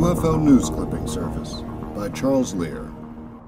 UFO Newsclipping Service by Charles Lear.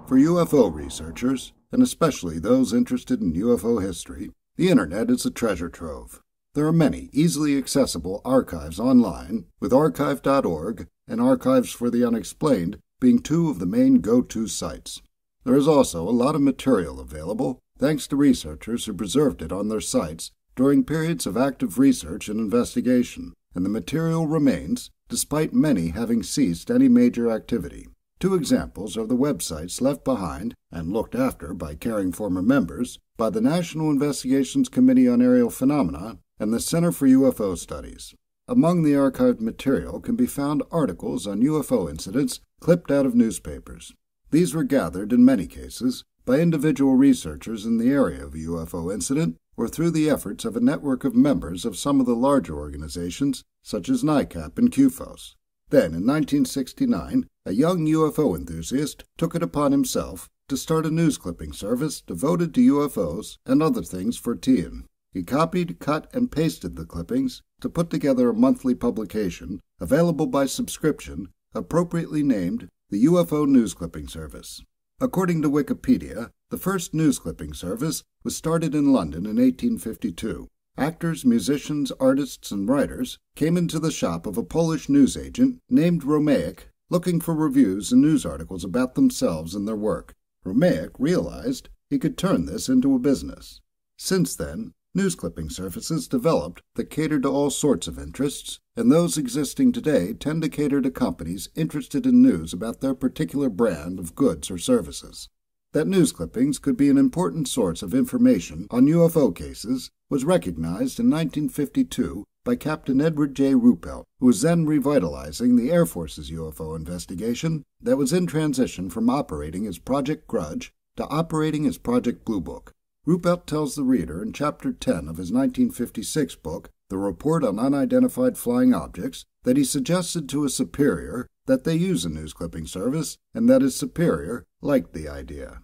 For UFO researchers, and especially those interested in UFO history, the Internet is a treasure trove. There are many easily accessible archives online, with archive.org and Archives for the Unexplained being two of the main go-to sites. There is also a lot of material available, thanks to researchers who preserved it on their sites during periods of active research and investigation, and the material remains despite many having ceased any major activity. Two examples are the websites left behind and looked after by caring former members by the National Investigations Committee on Aerial Phenomena and the Center for UFO Studies. Among the archived material can be found articles on UFO incidents clipped out of newspapers. These were gathered, in many cases, by individual researchers in the area of a UFO incident or through the efforts of a network of members of some of the larger organizations, such as NICAP and QFOS. Then, in 1969, a young UFO enthusiast took it upon himself to start a newsclipping service devoted to UFOs and other things Fortean. He copied, cut, and pasted the clippings to put together a monthly publication, available by subscription, appropriately named the UFO Newsclipping Service. According to Wikipedia, the first newsclipping service was started in London in 1852. Actors, musicians, artists, and writers came into the shop of a Polish newsagent named Romaic, looking for reviews and news articles about themselves and their work. Romaic realized he could turn this into a business. Since then, newsclipping services developed that cater to all sorts of interests, and those existing today tend to cater to companies interested in news about their particular brand of goods or services. That news clippings could be an important source of information on UFO cases was recognized in 1952 by Captain Edward J. Ruppelt, who was then revitalizing the Air Force's UFO investigation that was in transition from operating as Project Grudge to operating as Project Blue Book. Ruppelt tells the reader in Chapter 10 of his 1956 book, The Report on Unidentified Flying Objects, that he suggested to a superior that they use a newsclipping service, and that his superior liked the idea.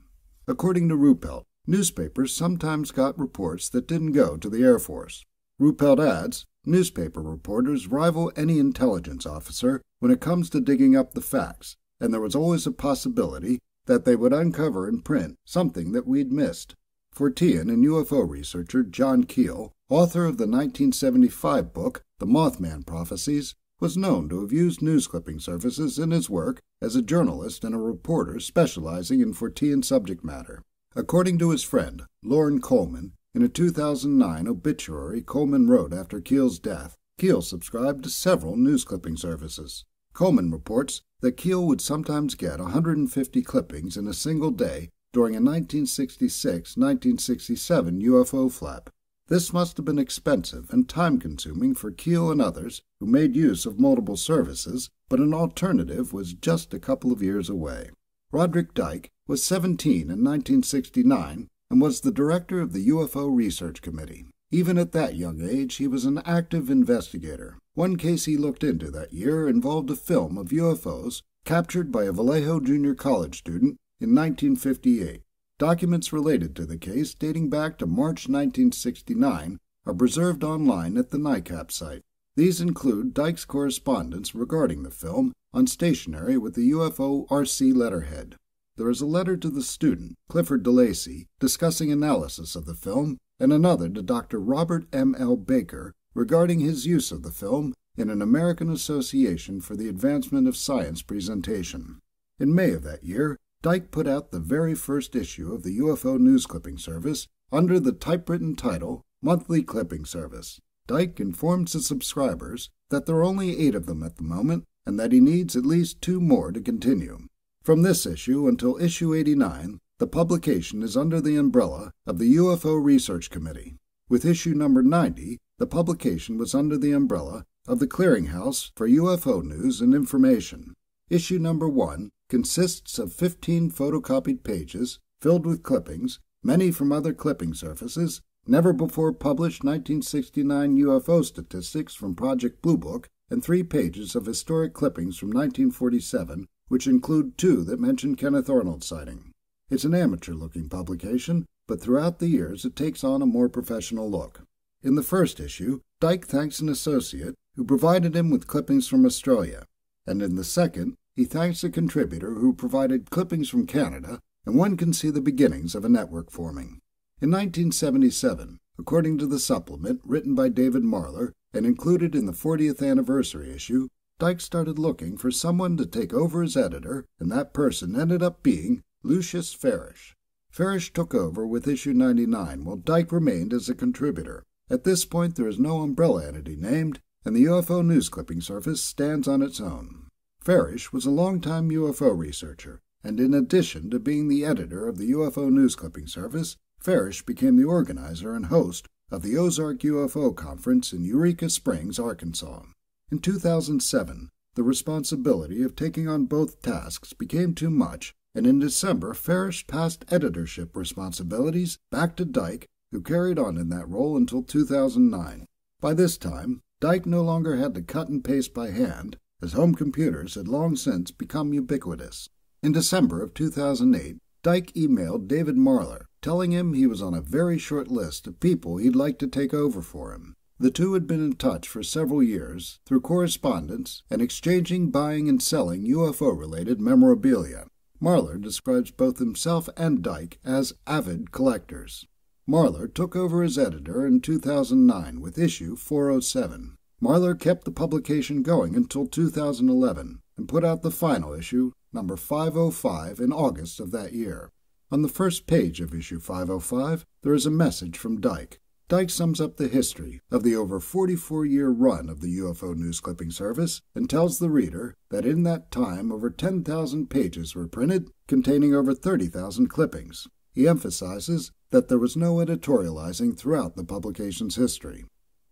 According to Ruppelt, newspapers sometimes got reports that didn't go to the Air Force. Ruppelt adds, newspaper reporters rival any intelligence officer when it comes to digging up the facts, and there was always a possibility that they would uncover in print something that we'd missed. Fortean and UFO researcher John Keel, author of the 1975 book The Mothman Prophecies, was known to have used newsclipping services in his work as a journalist and a reporter specializing in Fortean subject matter. According to his friend, Loren Coleman, in a 2009 obituary Coleman wrote after Keel's death, Keel subscribed to several newsclipping services. Coleman reports that Keel would sometimes get 150 clippings in a single day during a 1966-1967 UFO flap. This must have been expensive and time-consuming for Keel and others who made use of multiple services, but an alternative was just a couple of years away. Roderick Dyke was 17 in 1969 and was the director of the UFO Research Committee. Even at that young age, he was an active investigator. One case he looked into that year involved a film of UFOs captured by a Vallejo Junior College student in 1958. Documents related to the case dating back to March 1969 are preserved online at the NICAP site. These include Dyke's correspondence regarding the film on stationery with the UFO RC letterhead. There is a letter to the student, Clifford DeLacy, discussing analysis of the film, and another to Dr. Robert M. L. Baker regarding his use of the film in an American Association for the Advancement of Science presentation. In May of that year, Dyke put out the very first issue of the UFO Newsclipping Service under the typewritten title Monthly Clipping Service. Dyke informs his subscribers that there are only 8 of them at the moment and that he needs at least 2 more to continue. From this issue until issue 89, the publication is under the umbrella of the UFO Research Committee. With issue number 90, the publication was under the umbrella of the Clearinghouse for UFO News and Information. Issue number 1 consists of 15 photocopied pages filled with clippings, many from other clipping services, never before published 1969 UFO statistics from Project Blue Book, and 3 pages of historic clippings from 1947, which include 2 that mention Kenneth Arnold's sighting. It's an amateur-looking publication, but throughout the years it takes on a more professional look. In the first issue, Dyke thanks an associate who provided him with clippings from Australia. and in the second, he thanks a contributor who provided clippings from Canada, and one can see the beginnings of a network forming. In 1977, according to the supplement written by David Marler and included in the 40th anniversary issue, Dyke started looking for someone to take over as editor, and that person ended up being Lucius Farish. Farish took over with issue 99, while Dyke remained as a contributor. At this point, there is no umbrella entity named, and the UFO Newsclipping service stands on its own. Farish was a longtime UFO researcher, and in addition to being the editor of the UFO Newsclipping service, Farish became the organizer and host of the Ozark UFO Conference in Eureka Springs, Arkansas. In 2007, the responsibility of taking on both tasks became too much, and in December, Farish passed editorship responsibilities back to Dyke, who carried on in that role until 2009. By this time, Dyke no longer had to cut and paste by hand, as home computers had long since become ubiquitous. In December of 2008, Dyke emailed David Marler, telling him he was on a very short list of people he'd like to take over for him. The two had been in touch for several years through correspondence and exchanging, buying, and selling UFO-related memorabilia. Marler describes both himself and Dyke as avid collectors. Marler took over as editor in 2009 with issue 407. Marler kept the publication going until 2011 and put out the final issue, number 505, in August of that year. On the first page of issue 505, there is a message from Dyke. Dyke sums up the history of the over 44-year run of the UFO Newsclipping service and tells the reader that in that time over 10,000 pages were printed, containing over 30,000 clippings. He emphasizes that there was no editorializing throughout the publication's history.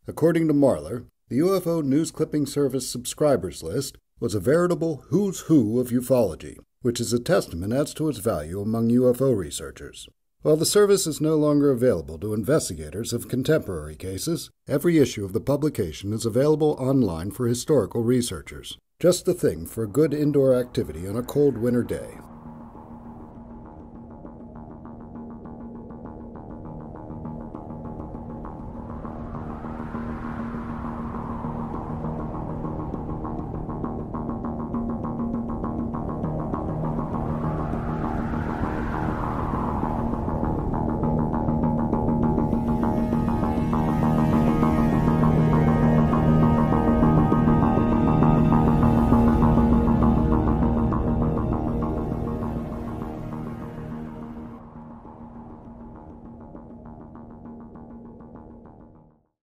According to Marler, the UFO Newsclipping service subscribers list was a veritable who's who of ufology, which is a testament as to its value among UFO researchers. While the service is no longer available to investigators of contemporary cases, every issue of the publication is available online for historical researchers. Just the thing for a good indoor activity on a cold winter day.